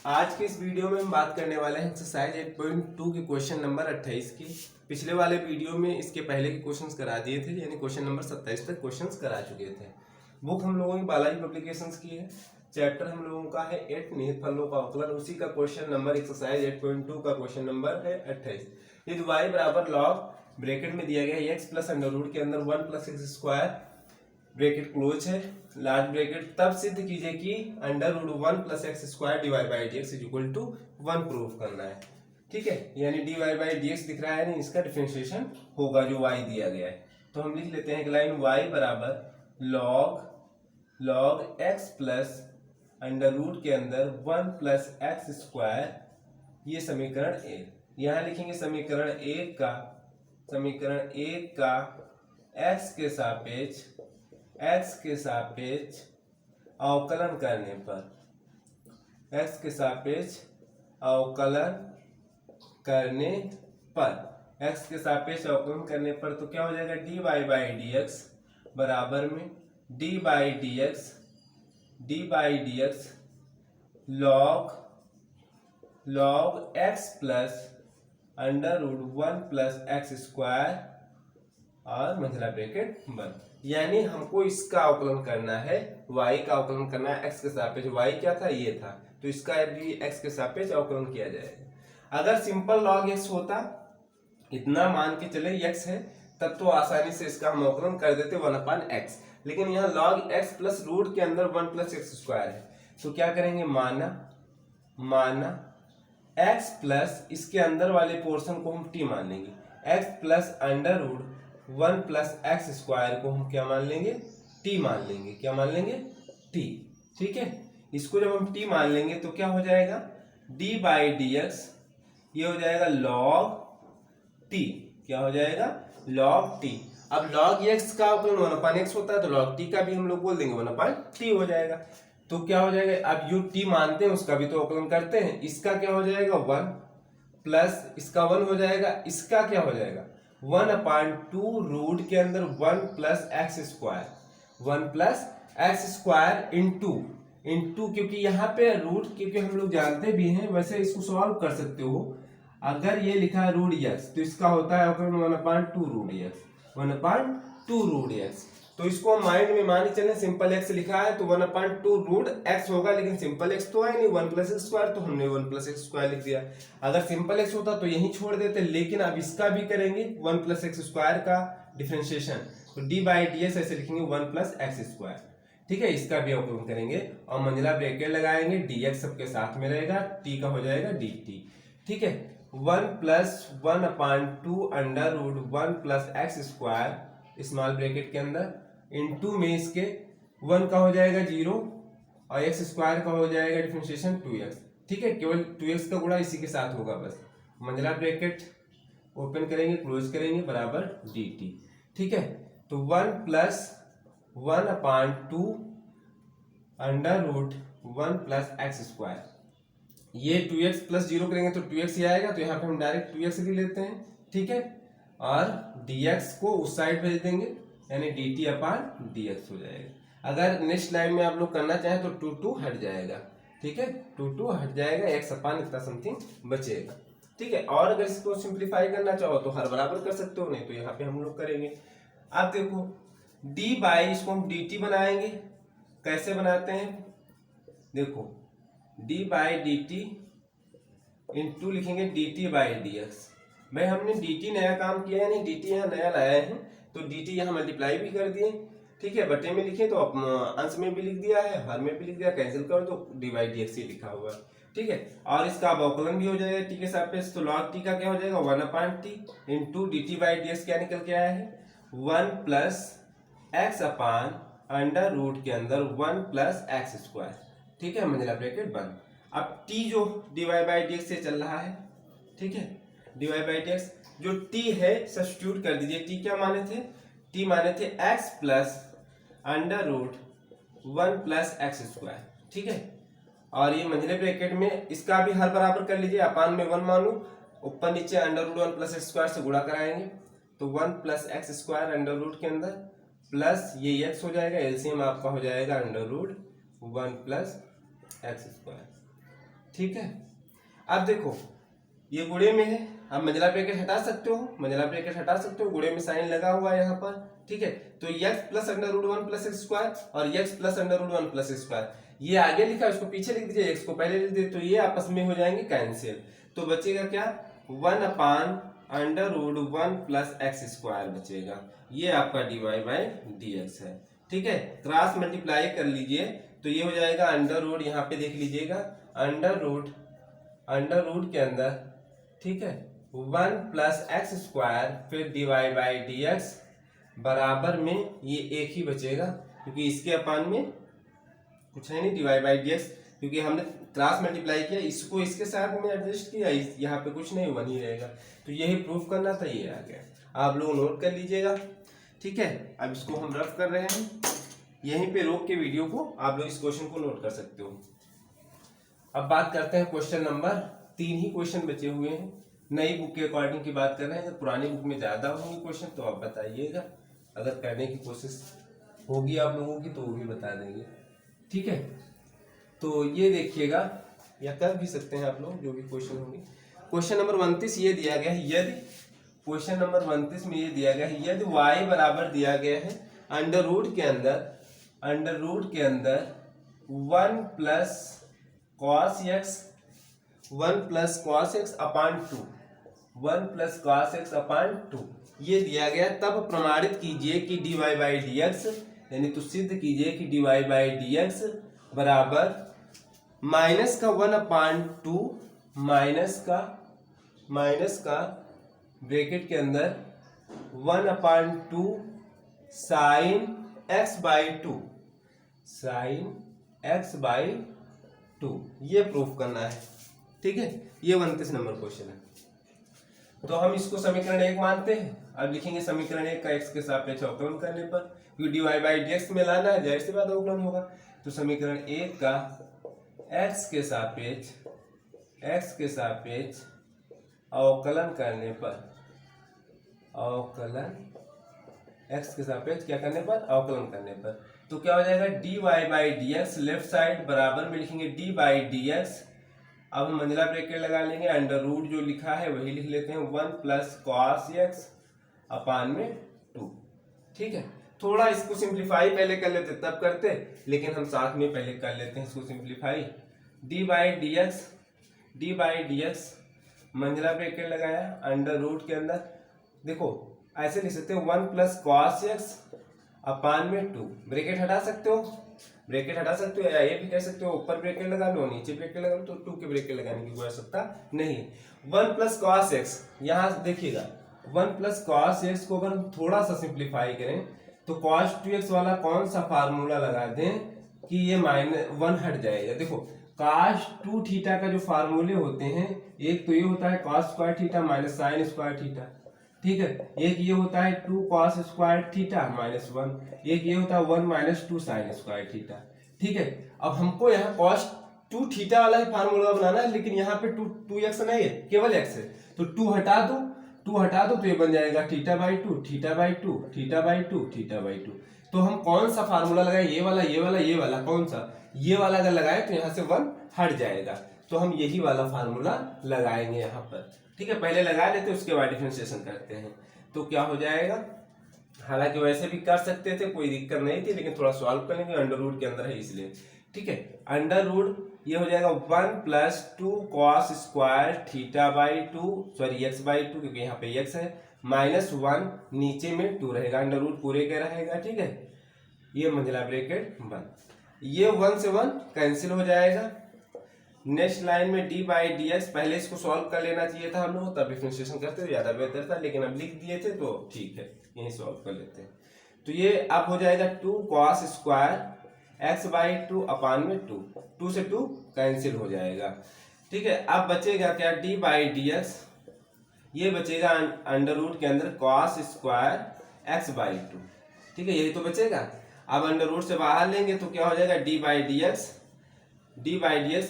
आज के इस वीडियो में हम बात करने वाले हैं एक्सरसाइज 8.2 के क्वेश्चन नंबर 28 की। पिछले वाले वीडियो में इसके पहले के क्वेश्चंस करा दिए थे, यानी क्वेश्चन नंबर 27 तक क्वेश्चंस करा चुके थे। बुक हम लोगों की बालाजी पब्लिकेशंस की है। चैप्टर हम लोगों का है 8 निहित फलों का अवकलन। उसी का क्वेश्चन नंबर एक्सरसाइज 8.2 का क्वेश्चन नंबर है 28। यदि y बराबर लॉग ब्रैकेट में दिया गया है x प्लस अंडर रूट के अंदर 1 plus x square bracket close है लार्ज ब्रैकेट, तब सिद्ध कीजिए कि under root 1 plus x square divide by d x is equal to 1 prove करना है। ठीक है, यानी d y by d x दिख रहा है, नहीं इसका डिफरेंशिएशन होगा जो y दिया गया है। तो हम लिख लेते हैं कि लाइन y बराबर log x plus under root के अंदर 1 प्लस एक्स स्क्वायर, ये समीकरण ए। यहाँ लिखेंगे समीकरण एक का x के सापेक्ष अवकलन करने पर, x के सापेक्ष अवकलन करने पर तो क्या हो जाएगा, d y by d x बराबर में d by d x log x plus under root 1 plus x square और मंझला ब्रैकेट बंद। यानी हमको इसका अवकलन करना है, y का अवकलन करना है x के सापेक्ष। y क्या था, ये था, तो इसका भी x के सापेक्ष अवकलन किया जाएगा। अगर सिंपल log x होता, इतना मान के चले x है, तब तो आसानी से इसका हम अवकलन कर देते 1/x। लेकिन यहाँ log x प्लस रूट के अंदर 1 प्लस एक्स स्क्वायर है, तो क्या करेंगे, माना x प्लस इसके अंदर वाले पोर्शन को हम t मान लेंगे, x plus under root 1 plus x square को हम क्या मान लेंगे, t मान लेंगे। क्या मान लेंगे, t। ठीक है, इसको जब हम t मान लेंगे तो क्या हो जाएगा, d बाई डी एक्स, ये हो जाएगा log t। क्या हो जाएगा, log t। अब log x का अवकलन 1/x होता है, तो log t का भी हम लोग बोल देंगे 1/t हो जाएगा। तो क्या हो जाएगा, अब जो t मानते हैं उसका भी तो अवकलन करते हैं। इसका क्या हो जाएगा 1 प्लस इसका 1 हो जाएगा, इसका क्या हो जाएगा 1/2 रूट के अंदर 1 प्लस एक्स स्क्वायर इंटू, क्योंकि यहाँ पे रूट, क्योंकि हम लोग जानते भी हैं, वैसे इसको सॉल्व कर सकते हो। अगर ये लिखा है रूट एक्स, तो इसका होता है 1/2 रूट एक्स। तो इसको माइंड में मान के चले, सिंपल एक्स लिखा है तो 1/2 रूट एक्स होगा, लेकिन सिंपल एक्स तो है नहीं, 1 प्लस एक्स स्क्वायर, तो हमने 1 प्लस एक्स स्क्वायर लिख दिया। अगर सिंपल एक्स होता तो यहीं छोड़ देते, लेकिन अब इसका भी करेंगे 1 प्लस एक्स स्क्वायर का डिफरेंशिएशन, तो डी बाई डी एक्स ऐसे लिखेंगे 1 प्लस एक्स स्क्वायर। ठीक है, इसका भी अवकलन करेंगे और मंझला ब्रैकेट लगाएंगे, डी एक्स सबके साथ में रहेगा, टी का हो जाएगा डी टी। ठीक है, 1 plus 1/2 under root 1 plus x square small bracket के अंदर इनटू में इसके 1 का हो जाएगा 0 और एक्स स्क्वायर का हो जाएगा डिफरेंशिएशन 2x। ठीक है, केवल 2x का गुणा इसी के साथ होगा बस। मंझला ब्रैकेट ओपन करेंगे, क्लोज करेंगे, बराबर dt। ठीक है, तो 1 plus 1/2 under root 1 plus x square, ये 2x प्लस 0 करेंगे तो 2x ही आएगा, तो यहाँ पे हम डायरेक्ट 2x भी लेते हैं। ठीक है, और dx को उस साइड भेज देंगे, यानी dt/dx हो जाएगा। अगर नेक्स्ट लाइन में आप लोग करना चाहें तो 2 हट जाएगा। ठीक है, 2 हट जाएगा, इतना समथिंग बचेगा। ठीक है, और अगर इसको सिंप्लीफाई करना चाहो तो हर बराबर कर सकते हो, नहीं तो यहाँ पे हम लोग करेंगे। आप देखो d बाई, इसको हम dt बनाएंगे, कैसे बनाते हैं देखो, d by D T into लिखेंगे dt बाई डी एक्स। भाई हमने dt नया काम किया है, नहीं dt यहाँ नया लाया है, तो dt यहाँ मल्टीप्लाई भी कर दिए। ठीक है, बटे में लिखे तो अंश में भी लिख दिया है, हर में भी लिख दिया, कैंसिल करो तो डी बाई डी एक्स ही लिखा हुआ। ठीक है, और इसका अवकलन भी हो जाएगा t के सापेक्ष, तो log t का क्या हो जाएगा 1/t into dt by d x. क्या निकल के आया है 1 plus x upon under root के अंदर 1 प्लस एक्स स्क्वायर। ठीक है, मंझला ब्रैकेट बंद। अब t जो d y by d x से चल रहा है, ठीक है, d y by d x जो t है सब्स्टिट्यूट कर दीजिए। t क्या माने थे, t माने थे x plus under root 1 plus x square. ठीक है, और ये मंझले ब्रैकेट में इसका भी हर बराबर कर लीजिए, अपान में 1 मानो, ऊपर नीचे under root 1 plus x square से गुणा कराएंगे, तो 1 plus x square under root के अंदर प्लस ये एक्स हो जाएगा, एलसीएम आपका हो जाएगा under root 1 plus x square. ठीक है। अब देखो ये गुणे में है, अब मंझला ब्रैकेट हटा सकते हो, मंझला ब्रैकेट हटा सकते हो, गुणे में साइन लगा हुआ है यहाँ पर, ठीक है। तो x plus under root 1 plus x square और x plus under root 1 plus x square, ये आगे लिखा है उसको पीछे लिख दीजिए, x को पहले लिख दीजिए, तो ये आपस में हो जाएंगे कैंसिल। तो बचेगा क्या, 1 upon under root 1 plus x square बचेगा, ये आपका dy बाई dx है, ठीक है। क्रॉस मल्टीप्लाई कर लीजिए तो ये हो जाएगा अंडर रूट, यहाँ पे देख लीजिएगा अंडर रूट के अंदर, ठीक है, 1 प्लस एक्स स्क्वायर फिर dy बाई dx बराबर में ये एक ही बचेगा, क्योंकि इसके अपान में कुछ है नहीं, dy बाई dx, क्योंकि हमने क्रॉस मल्टीप्लाई किया, इसको इसके साथ में एडजस्ट किया, यहाँ पे कुछ नहीं, 1 ही रहेगा। तो यही प्रूफ करना था, ये आ गया, आप लोग नोट कर लीजिएगा, ठीक है। अब इसको हम रफ कर रहे हैं, यहीं पे रोक के वीडियो को आप लोग इस क्वेश्चन को नोट कर सकते हो। अब बात करते हैं क्वेश्चन नंबर 3 ही क्वेश्चन बचे हुए हैं, नई बुक के अकॉर्डिंग की बात कर रहे हैं, पुरानी बुक में ज्यादा होंगे क्वेश्चन तो आप बताइएगा, अगर करने की कोशिश होगी आप लोगों की तो वो भी बता देंगे, ठीक है। तो ये देखिएगा, या कर भी सकते हैं आप लोग जो भी क्वेश्चन होंगे। क्वेश्चन नंबर 29 ये दिया गया है, यदि क्वेश्चन नंबर 29 में ये दिया गया है, यदि y बराबर दिया गया है अंडर रूट के अंदर 1 प्लस कॉस एक्स अपान 2, 1 प्लस कॉस एक्स अपान 2 ये दिया गया, तब प्रमाणित कीजिए कि dy बाई dx, यानी तो सिद्ध कीजिए कि dy बाई dx बराबर माइनस का 1 अपान 2 माइनस का ब्रैकेट के अंदर 1 अपान 2 साइन x बाई 2, ये प्रूफ करना है, ठीक है। ये 29 नंबर क्वेश्चन है। तो हम इसको समीकरण 1 मानते हैं। अब लिखेंगे समीकरण 1 का x के सापेक्ष अवकलन करने पर, क्योंकि dy बाई dx में लाना है, जाहिर सी बात अवकलन होगा। तो समीकरण 1 का x के सापेक्ष अवकलन करने पर, x के सापेक्ष क्या करने पर, अवकलन करने पर, तो क्या हो जाएगा dy by dx, left side बराबर में लिखेंगे d बाई dx। अब हम मंझला ब्रैकेट लगा लेंगे, अंडर रूट जो लिखा है वही लिख लेते हैं, 1 प्लस कॉस एक्स अपान में 2, ठीक है। थोड़ा इसको सिंप्लीफाई पहले कर लेते तब करते, लेकिन हम साथ में पहले कर लेते हैं इसको सिंप्लीफाई। d बाई dx मंझला ब्रैकेट लगाया अंडर रूट के अंदर, देखो ऐसे लिख सकते हो 1 प्लस कॉस एक्स अपान में 2, ब्रैकेट हटा सकते हो, या ये भी कह सकते हो ऊपर ब्रैकेट लगा लो नीचे ब्रैकेट लगा लो, तो 2 के ब्रैकेट लगाने की कोई आवश्यकता नहीं है। 1 प्लस कॉस एक्स, यहाँ देखिएगा 1 प्लस कॉस एक्स को अगर हम थोड़ा सा सिंप्लीफाई करें तो कॉस 2x वाला कौन सा फार्मूला लगा दें कि ये -1 हट जाएगा। देखो कॉस 2 थीटा का जो फार्मूले होते हैं, एक तो ये होता है cos square theta minus sine square theta, ठीक है। एक ये होता है 2 कॉस स्क्वायर थीटा -1, एक ये होता है 1 माइनस 2 साइन स्क्वायर थीटा, ठीक है। अब हमको यहाँ कॉस 2 थीटा वाला ही फार्मूला बनाना है, लेकिन यहाँ पे 2x नहीं है, केवल x है, तो 2 हटा दो तो ये बन जाएगा theta by 2, theta by 2, theta by 2, theta by 2। तो हम कौन सा फार्मूला लगाए, ये वाला कौन सा, ये वाला अगर लगाए तो यहाँ से 1 हट जाएगा, तो हम यही वाला फार्मूला लगाएंगे यहाँ पर, ठीक है। पहले लगा लेते उसके बाद डिफरेंशिएशन करते हैं, तो क्या हो जाएगा, हालांकि वैसे भी कर सकते थे, कोई दिक्कत नहीं थी, लेकिन थोड़ा सॉल्व करेंगे, अंडर रूट के अंदर है इसलिए, ठीक है। अंडर रूट ये हो जाएगा 1 plus 2 cos square theta by 2, sorry x by 2, क्योंकि यहाँ पे x है, -1 नीचे में 2 रहेगा, अंडर रूट पूरे का रहेगा, ठीक है। ये मंझला ब्रैकेट बंद, ये 1 से 1 कैंसिल हो जाएगा। नेक्स्ट लाइन में d बाई dx, पहले इसको सॉल्व कर लेना चाहिए था हम लोग, तब डिफरेंशिएशन करते तो ज्यादा बेहतर था, लेकिन अब लिख दिए थे तो ठीक है, यही सॉल्व कर लेते हैं। तो ये अब हो जाएगा 2 कॉस स्क्वायर x बाई 2 अपान में 2 से 2 कैंसिल हो जाएगा, ठीक है। अब बचेगा क्या, d बाई dx, ये बचेगा अंडर रूट के अंदर कॉस स्क्वायर x बाई 2, ठीक है, यही तो बचेगा। अब अंडर रूट से बाहर लेंगे तो क्या हो जाएगा d by dx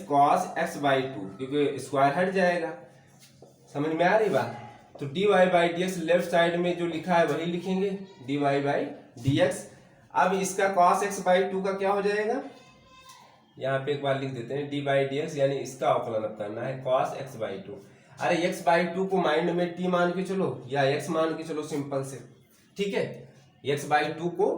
cos x by 2, क्योंकि स्क्वायर हट जाएगा, समझ में आ रही बात। तो dy by dx left side में जो लिखा है वही लिखेंगे, dy बाई dx। अब इसका cos x बाई 2 का क्या हो जाएगा, यहाँ पे एक बार लिख देते हैं डी बाई डी एक्स, यानी इसका अवकलन अब करना है कॉस एक्स बाई टू। अरे एक्स बाई टू को माइंड में टी मान के चलो या एक्स मान के चलो सिंपल से, ठीक है। एक्स बाई टू को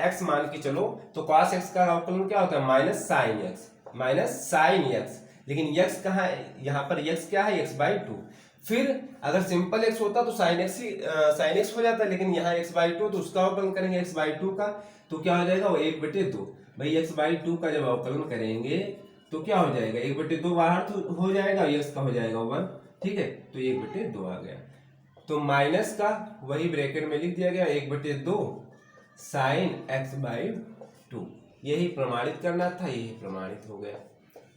एक्स मान के चलो तो कॉस एक्स का अवकलन क्या होता है minus sine x, minus sine x. लेकिन एक्स कहाँ है, यहाँ पर एक्स क्या है एक्स बाई टू। फिर अगर सिंपल एक्स होता तो साइन एक्स हो जाता, लेकिन यहाँ एक्स बाई टू तो उसका अवकलन करेंगे एक्स बाई टू का, तो क्या हो जाएगा वो 1/2। भाई एक्स बाई टू का जब अवकलन करेंगे तो क्या हो जाएगा 1/2 बाहर तो हो जाएगा, एक्स का हो जाएगा 1, ठीक है, तो 1/2 आ गया। तो माइनस का वही ब्रैकेट में लिख दिया गया 1/2 साइन एक्स बाई टू। यही प्रमाणित करना था, यही प्रमाणित हो गया,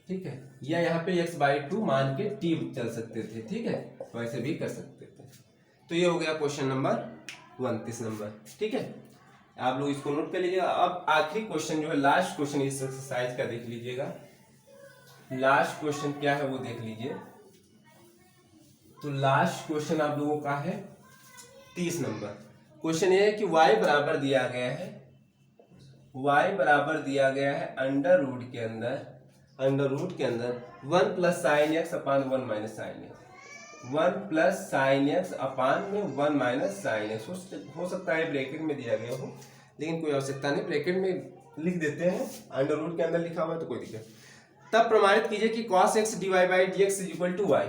ठीक है। या यहाँ पे एक्स बाई टू मान के टी चल सकते थे, ठीक है, वैसे भी कर सकते थे। तो ये हो गया क्वेश्चन नंबर 29 नंबर, ठीक है। आप लोग इसको नोट कर लीजिएगा। अब आखिरी क्वेश्चन जो है लास्ट क्वेश्चन इस एक्सरसाइज का देख लीजिएगा। लास्ट क्वेश्चन क्या है वो देख लीजिए। तो लास्ट क्वेश्चन आप लोगों का है 30 नंबर। क्वेश्चन ये है कि y बराबर दिया गया है, y बराबर दिया गया है अंडर रूट के अंदर 1 plus sine x upon 1 minus sine x, 1 plus sine x upon में 1 माइनस साइन एक्स। हो सकता है ब्रैकेट में दिया गया हो, लेकिन कोई आवश्यकता नहीं, ब्रैकेट में लिख देते हैं, अंडर रूट के अंदर लिखा हुआ है तो कोई दिक्कत। तब प्रमाणित कीजिए कि cos x dy by d x is equal to y.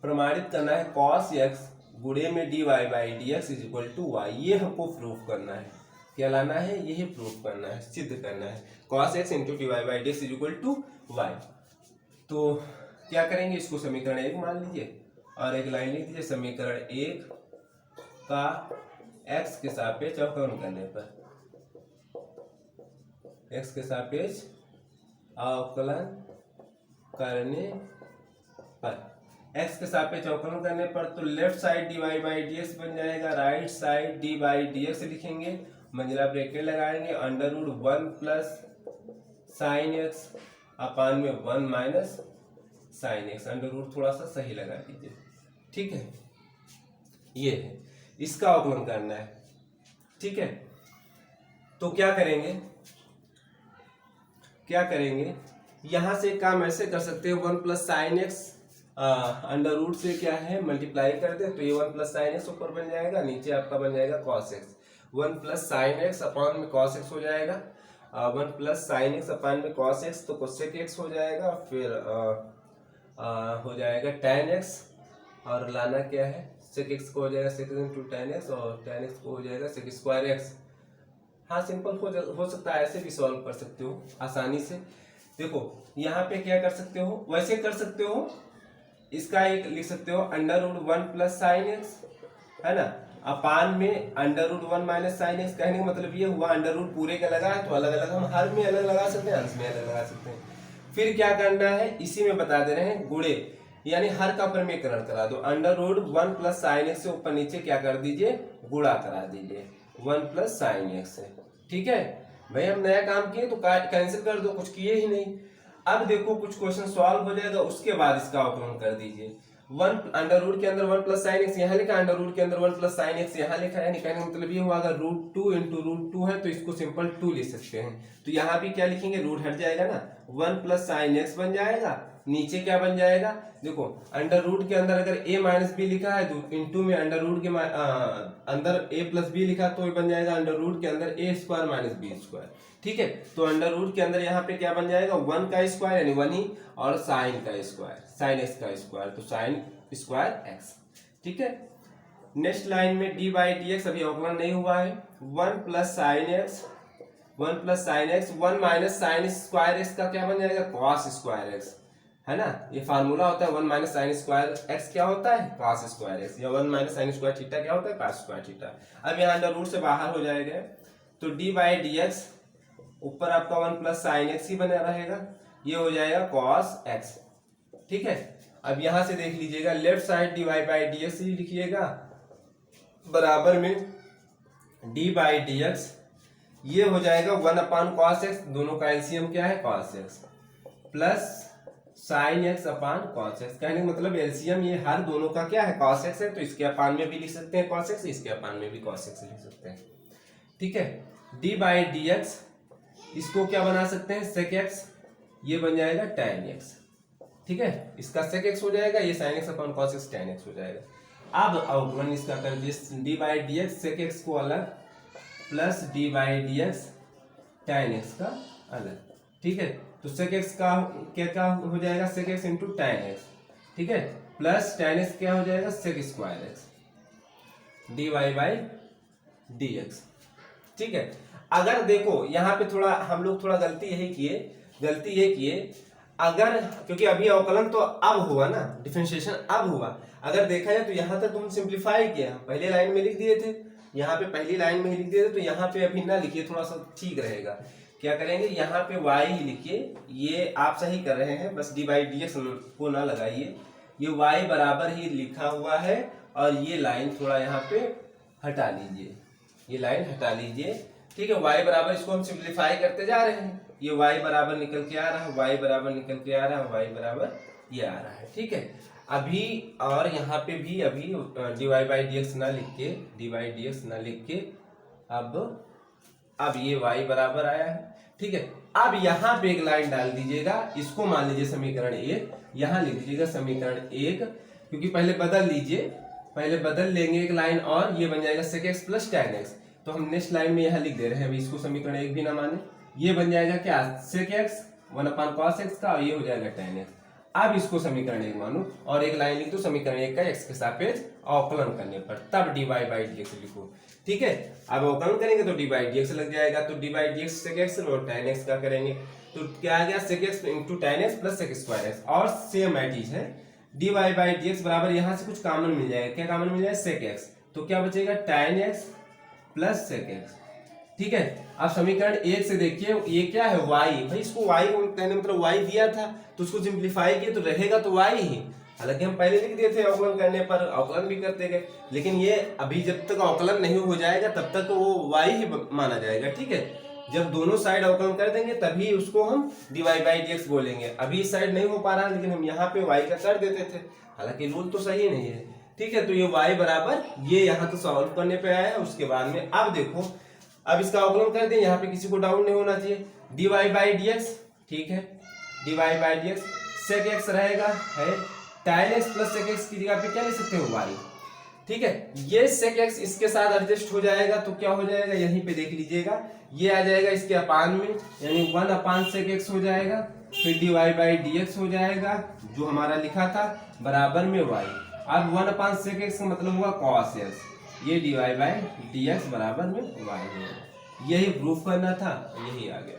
प्रमाणित करना है cos x गुणे में dy by d x is equal to y. ये हमको प्रूफ करना है, क्या लाना है, यही प्रूफ करना है, सिद्ध करना है। cos x into d by d x is equal to y. तो क्या करेंगे, इसको समीकरण 1 मान लीजिए और एक लाइन लिख दीजिए, समीकरण 1 का x के सापेक्ष अवकलन करने पर, x के सापेक्ष अवकलन करने पर, x के सापेक्ष अवकलन करने पर तो left side d y by d x बन जाएगा, right side d by d x लिखेंगे, मंजिला ब्रैकेट लगाएंगे, under root 1 plus sine x upon में 1 minus sine x. Under root थोड़ा सा सही लगा दीजिए, ठीक है। ये है, इसका अवकलन करना है, ठीक है। तो क्या करेंगे, यहां से काम ऐसे कर सकते हैं, 1 plus sine x under root से क्या है मल्टीप्लाई कर दे, तो ये 1 प्लस साइन एक्स ऊपर बन जाएगा, नीचे आपका बन जाएगा cos x. 1 plus sine x upon में कॉस एक्स हो जाएगा, 1 प्लस साइन एक्स अपान में कॉस एक्स तो कोसेक एक्स हो जाएगा, फिर हो जाएगा tan एक्स, और लाना क्या है सेक एक्स को हो जाएगा सेक इंटू tan एक्स, और tan एक्स को हो जाएगा सेक स्क्वायर एक्स। हाँ सिंपल हो सकता है, ऐसे भी सॉल्व कर सकते हो आसानी से। देखो यहाँ पे क्या कर सकते हो, वैसे कर सकते हो, इसका एक लिख सकते हो under root 1 plus sine x, है ना, अपान में under root 1 minus sine x. कहने का मतलब ये हुआ अंडर रूट पूरे का लगा है तो अलग अलग हम हर में अलग लगा सकते हैं, अंश में अलग लगा सकते हैं। फिर क्या करना है, इसी में बता दे रहे हैं गुणे, यानी हर का प्रमेयकरण करा दो। Under root 1 plus sine x से ऊपर नीचे क्या कर दीजिए, गुणा करा दीजिए 1 प्लस साइन एक्स से, ठीक है। भाई हम नया काम किए तो कैंसिल कर दो, कुछ किए ही नहीं। अब देखो कुछ क्वेश्चन सॉल्व हो जाएगा, उसके बाद इसका अवकलन कर दीजिए। 1 अंडर रूट के अंदर 1 प्लस साइन एक्स यहाँ लिखा, अंडर रूट के अंदर 1 प्लस साइन एक्स यहाँ लिखा है, कहने का मतलब ये हुआ अगर रूट 2 इंटू रूट 2 है तो इसको सिंपल 2 लिख सकते हैं। तो यहाँ भी क्या लिखेंगे, रूट हट जाएगा ना, 1 प्लस साइन एक्स बन जाएगा, नीचे क्या बन जाएगा, देखो अंडर रूट के अंदर अगर a माइनस बी लिखा है तो इंटू में अंडर रूट के अंदर a प्लस बी लिखा तो बन जाएगा अंडर रूट के अंदर a square minus b square, ठीक है। तो अंडर रूट के अंदर यहाँ पे क्या बन जाएगा 1 का स्क्वायर यानी 1 ही, और साइन का स्क्वायर साइन एक्स का स्क्वायर तो साइन स्क्वायर एक्स, ठीक है। नेक्स्ट लाइन में डी बाई डी एक्स अभी अवकलन नहीं हुआ है, 1 plus sine x 1 minus sine square x का क्या बन जाएगा कॉस स्क्वायर एक्स, है ना। ये फार्मूला होता है 1 माइनस साइन स्क्वायर एक्स क्या होता है कॉस स्क्वायर एक्स, या 1 माइनस साइन स्क्वायर थीटा क्या होता है कॉस स्क्वायर थीटा। अब यहाँ अंडर रूट से बाहर हो जाएगा तो डी बाई डी एक्स ऊपर आपका 1 प्लस साइन एक्स ही बना रहेगा, ये हो जाएगा कॉस एक्स, ठीक है। अब यहां से देख लीजिएगा left side d y by d x लिखिएगा, बराबर में डी बाई डी एक्स, ये हो जाएगा 1 अपान कॉस एक्स, दोनों का एलसीएम क्या है cos x, plus sine x अपान कॉस एक्स। कहने का मतलब एलसीएम ये हर दोनों का क्या है कॉस एक्स है, तो इसके अपान में भी लिख सकते हैं कॉस एक्स, इसके अपान में भी कॉस एक्स लिख सकते हैं, ठीक है। डी बाई डी एक्स इसको क्या बना सकते हैं सेक एक्स, ये बन जाएगा tan x, ठीक है, इसका sec x हो जाएगा, ये sin x upon cos x tan x हो जाएगा। अब अवकलन इसका कर दिए D by d x sec x को अलग plus D by d x tan x का अलग, ठीक है। तो sec x का क्या हो जाएगा, sec x into tan x, ठीक है, प्लस tan x क्या हो जाएगा, sec square x d y by d x, ठीक है। अगर देखो यहाँ पे थोड़ा हम लोग थोड़ा गलती ये किए, अगर क्योंकि अभी अवकलन तो अब हुआ ना, डिफरेंशिएशन अब हुआ, अगर देखा जाए तो यहाँ तक तुम सिंप्लीफाई किया, पहले लाइन में लिख दिए थे, यहाँ पे पहली लाइन में ही लिख दिए थे, तो यहाँ पे अभी ना लिखिए, थोड़ा सा ठीक रहेगा। क्या करेंगे, यहाँ पे y ही लिखिए, ये आप सही कर रहे हैं, बस डी बाई डी एक्स को ना लगाइए, ये y बराबर ही लिखा हुआ है, और ये लाइन थोड़ा यहाँ पे हटा लीजिए, ये लाइन हटा लीजिए, ठीक है। y बराबर, इसको हम सिंप्लीफाई करते जा रहे हैं, ये y बराबर निकल के आ रहा है, y बराबर निकल के आ रहा है, y बराबर ये आ रहा है, ठीक है। अभी और यहाँ पे भी अभी d y by d x ना लिख के, डी वाई डी एक्स ना लिख के, अब ये y बराबर आया है, ठीक है। अब यहाँ पे एक लाइन डाल दीजिएगा, इसको मान लीजिए समीकरण 1, यहाँ लिख दीजिएगा समीकरण 1, क्योंकि पहले बदल लेंगे एक लाइन, और ये बन जाएगा sec x plus tan x, तो हम नेक्स्ट लाइन में यहाँ लिख दे रहे हैं, अभी इसको समीकरण 1 भी ना माने, ये बन जाएगा क्या, sec x 1/cos x का, और ये हो जाएगा tan x। अब इसको समीकरण 1 मानो, और एक लाइन लिख दो समीकरण 1 का x के सापेक्ष अवकलन करने पर, तब d y by d x लिखो, ठीक है। अब अवकलन करेंगे तो डी बाई डी एक्स लग जाएगा, तो D by d x sec x और tan x का करेंगे, तो क्या आ गया, sec x into tan x plus sec square x, और सेम एटीज है, d y by d x बराबर, यहाँ से कुछ कॉमन मिल जाएगा, क्या कॉमन मिल जाएगा, sec x, तो क्या बचेगा, tan x plus sec x, ठीक है। अब समीकरण 1 से देखिए, ये क्या है, y, भाई इसको y को कहने मतलब y दिया था, तो उसको सिंप्लीफाई किए तो रहेगा तो y ही, हालांकि हम पहले लिख दिए थे अवकलन करने पर, अवकलन भी करते गए, लेकिन ये अभी जब तक अवकलन नहीं हो जाएगा तब तक वो y ही माना जाएगा, ठीक है। जब दोनों साइड अवकलन कर देंगे तभी उसको हम d y by d x बोलेंगे, अभी इस साइड नहीं हो पा रहा, लेकिन हम यहाँ पे y का कर देते थे, हालांकि रूल तो सही नहीं है, ठीक है। तो ये y बराबर, ये यहाँ तो सॉल्व करने पे आया है, उसके बाद में अब देखो, अब इसका अवकलन कर दें, यहाँ पे किसी को डाउट नहीं होना चाहिए, d y by d x, ठीक है, d y by d x sec x रहेगा, है tan x plus sec x की जगह पे क्या ले सकते हो, y, ठीक है। ये sec x इसके साथ एडजस्ट हो जाएगा, तो क्या हो जाएगा, यहीं पे देख लीजिएगा, ये आ जाएगा इसके अपान में, यानी 1/sec x हो जाएगा, फिर d y by d x हो जाएगा, जो हमारा लिखा था, बराबर में y, अब 1/sec x का मतलब हुआ cos x, ये d y by d x बराबर में y है, यही प्रूफ करना था, यही आ गया।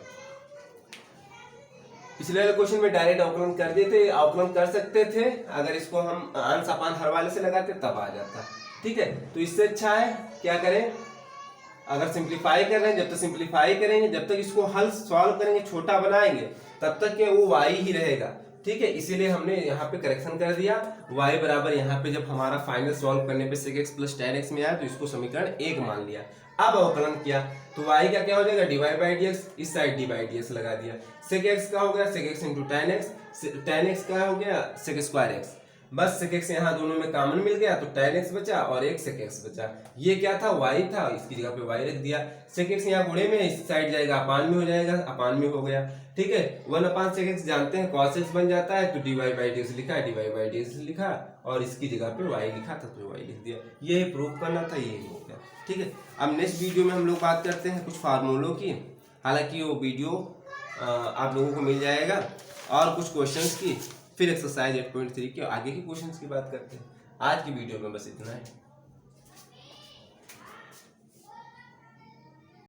पिछले वाले क्वेश्चन में डायरेक्ट अवकलन कर दिए थे, अवकलन कर सकते थे, अगर इसको हम अंश अपान हर वाले से लगाते तब आ जाता, ठीक है। तो इससे अच्छा है क्या करें, अगर सिंप्लीफाई कर रहे हैं, जब तक सिंप्लीफाई करेंगे, जब तक इसको हल सॉल्व करेंगे, छोटा बनाएंगे, तब तक के वो y ही रहेगा, ठीक है। इसीलिए हमने यहाँ पे करेक्शन कर दिया, y बराबर यहाँ पे जब हमारा फाइनल सॉल्व करने पे sec x plus tan x में आया, तो इसको समीकरण 1 मान लिया। अब अवकलन किया तो y का क्या हो जाएगा, d y by d x, इस side d by d x लगा दिया, sec x का हो गया sec x into tan x का हो गया sec स्क्वायर x, बस sec x यहाँ दोनों में कॉमन मिल गया, तो tan x बचा और एक sec x बचा, ये क्या था, y था, इसकी जगह पे y रख दिया, sec x यहाँ गुणे में, इस साइड जाएगा अपान में हो जाएगा, अपान में हो गया, ठीक है। 1/sec x जानते हैं cos x बन जाता है, तो d y by d x लिखा, d y by d x लिखा, और इसकी जगह पे y लिखा था तो y लिख दिया, ये प्रूफ करना था, ये हो गया, ठीक है। अब नेक्स्ट वीडियो में हम लोग बात करते हैं कुछ फार्मूलों की, हालांकि वो वीडियो आप लोगों को मिल जाएगा, और कुछ क्वेश्चंस की, फिर एक्सरसाइज 8.3 के आगे के क्वेश्चंस की बात करते हैं। आज की वीडियो में बस इतना है।